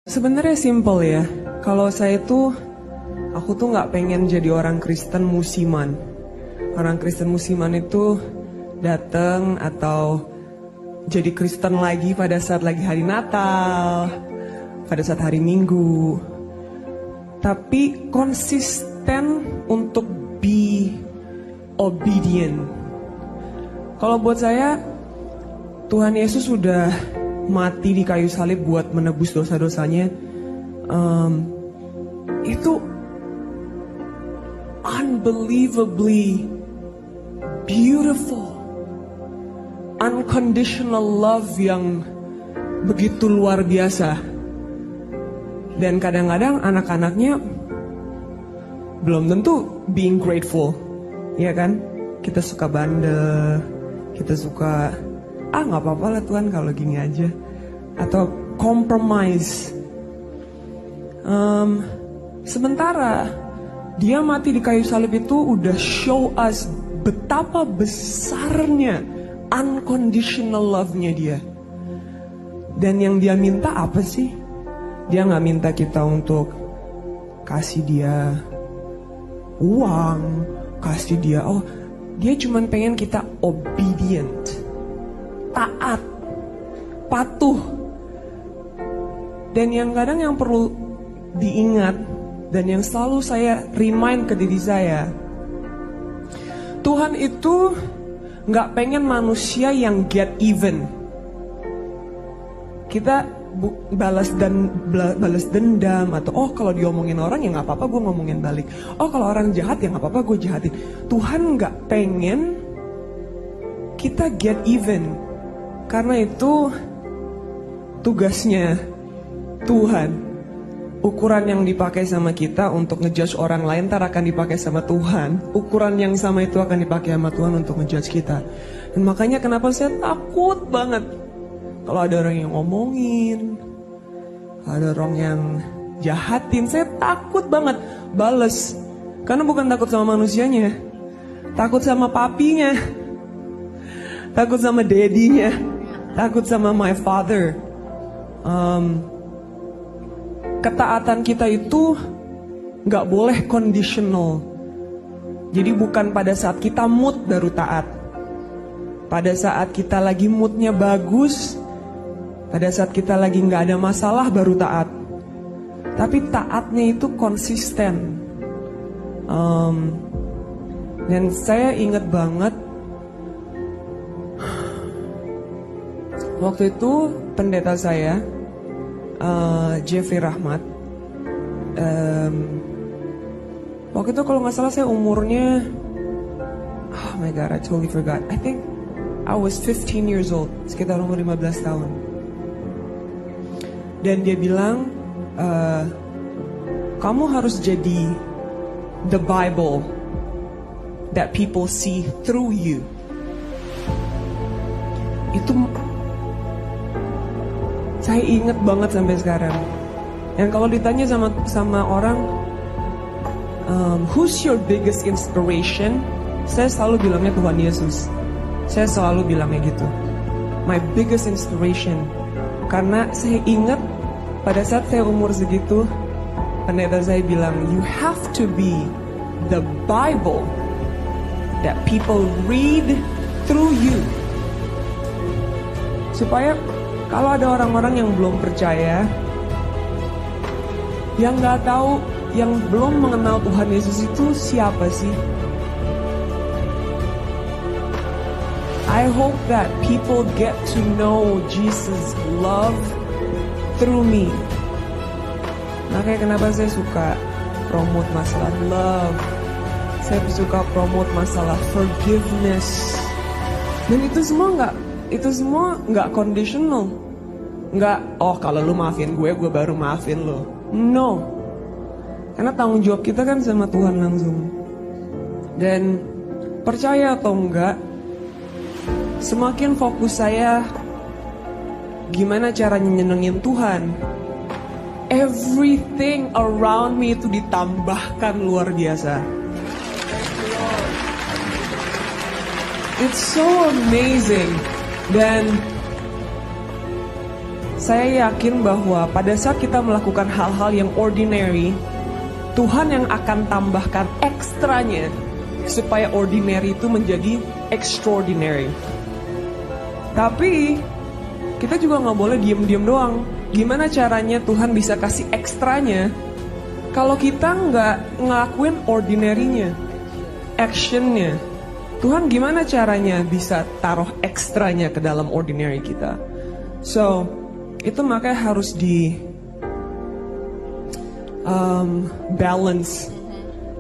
Sebenarnya simple ya. Kalau saya tuh, aku tuh nggak pengen jadi orang Kristen musiman. Orang Kristen musiman itu datang atau jadi Kristen lagi pada saat lagi hari Natal, pada saat hari Minggu. Tapi konsisten untuk be obedient. Kalau buat saya, Tuhan Yesus sudah mati di kayu salib buat menebus dosa-dosanya. Itu unbelievably beautiful, unconditional love yang begitu luar biasa. Dan kadang-kadang anak-anaknya belum tentu being grateful, ya kan? Kita suka bandel, kita suka nggak apa-apa lah Tuhan kalau gini aja, atau compromise. Sementara dia mati di kayu salib itu udah show us betapa besarnya unconditional love-nya dia. Dan yang dia minta apa sih? Dia nggak minta kita untuk kasih dia uang, kasih dia, dia cuma pengen kita obedient, taat, patuh. Dan yang kadang yang perlu diingat dan yang selalu saya remind ke diri saya, Tuhan itu gak pengen manusia yang get even. Kita balas dendam, atau kalau diomongin orang ya gak apa-apa gue ngomongin balik. Kalau orang jahat ya gak apa-apa gue jahatin. Tuhan gak pengen kita get even. Karena itu tugasnya Tuhan. Ukuran yang dipakai sama kita untuk ngejudge orang lain ntar akan dipakai sama Tuhan. Ukuran yang sama itu akan dipakai sama Tuhan untuk ngejudge kita. Dan makanya kenapa saya takut banget kalau ada orang yang ngomongin, ada orang yang jahatin. Saya takut banget bales. Karena bukan takut sama manusianya, takut sama papinya, takut sama daddy-nya, takut sama my father. Ketaatan kita itu gak boleh conditional. Jadi bukan pada saat kita mood baru taat. Pada saat kita lagi moodnya bagus, pada saat kita lagi gak ada masalah baru taat. Tapi taatnya itu konsisten. Dan saya ingat banget, waktu itu pendeta saya, Jeffrey Rahmat, waktu itu kalau nggak salah saya umurnya, oh my god, I totally forgot. I think I was 15 years old, sekitar umur 15 tahun. Dan dia bilang, kamu harus jadi the Bible that people see through you. Itu saya inget banget sampai sekarang. Dan kalau ditanya sama orang, who's your biggest inspiration? Saya selalu bilangnya Tuhan Yesus. Saya selalu bilangnya gitu. My biggest inspiration. Karena saya ingat pada saat saya umur segitu, pendeta saya bilang, you have to be the Bible that people read through you. Supaya kalau ada orang-orang yang belum percaya, yang gak tahu, yang belum mengenal Tuhan Yesus itu siapa sih? I hope that people get to know Jesus' love through me. Makanya kenapa saya suka promote masalah love, saya suka promote masalah forgiveness. Dan itu semua nggak conditional. Nggak, kalau lu maafin gue baru maafin lo. No. Karena tanggung jawab kita kan sama Tuhan langsung. Dan percaya atau enggak, semakin fokus saya gimana caranya nyenengin Tuhan, everything around me itu ditambahkan luar biasa. It's so amazing. Dan Saya yakin bahwa pada saat kita melakukan hal-hal yang ordinary, Tuhan yang akan tambahkan ekstranya supaya ordinary itu menjadi extraordinary. Tapi kita juga nggak boleh diem-diem doang. Gimana caranya Tuhan bisa kasih ekstranya kalau kita nggak ngelakuin ordinary-nya, action-nya? Tuhan gimana caranya bisa taruh ekstranya ke dalam ordinary kita? So, itu makanya harus di balance.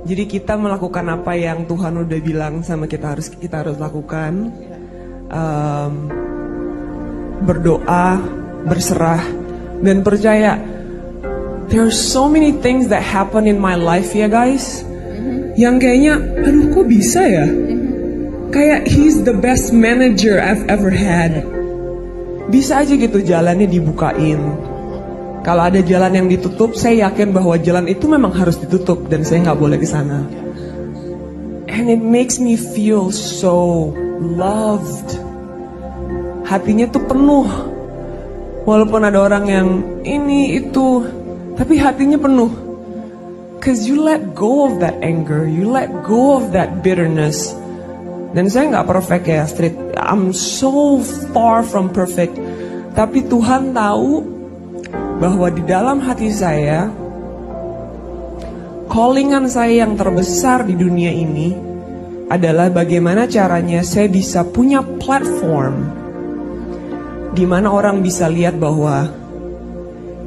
Jadi kita melakukan apa yang Tuhan udah bilang sama kita harus lakukan. Berdoa, berserah, dan percaya. There are so many things that happen in my life ya guys, yang kayaknya, aduh kok bisa ya? Kayak he's the best manager I've ever had. Bisa aja gitu jalannya dibukain. Kalau ada jalan yang ditutup, saya yakin bahwa jalan itu memang harus ditutup dan saya nggak boleh ke sana. And it makes me feel so loved. Hatinya tuh penuh. Walaupun ada orang yang ini itu, tapi hatinya penuh. Cause you let go of that anger, you let go of that bitterness. Dan saya nggak perfect ya, Street. I'm so far from perfect. Tapi Tuhan tahu bahwa di dalam hati saya, callingan saya yang terbesar di dunia ini adalah bagaimana caranya saya bisa punya platform di mana orang bisa lihat bahwa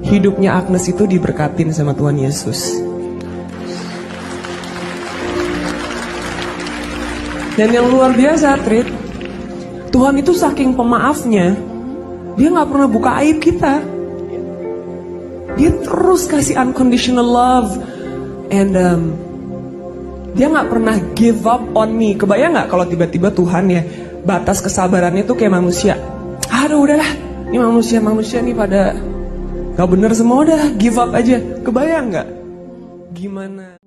hidupnya Agnes itu diberkatin sama Tuhan Yesus. Dan yang luar biasa, Trit, Tuhan itu saking pemaafnya, dia gak pernah buka aib kita. Dia terus kasih unconditional love. And dia gak pernah give up on me. Kebayang gak kalau tiba-tiba Tuhan ya, batas kesabarannya tuh kayak manusia. Aduh udahlah, ini manusia nih pada gak bener semua, udah give up aja. Kebayang gak? Gimana?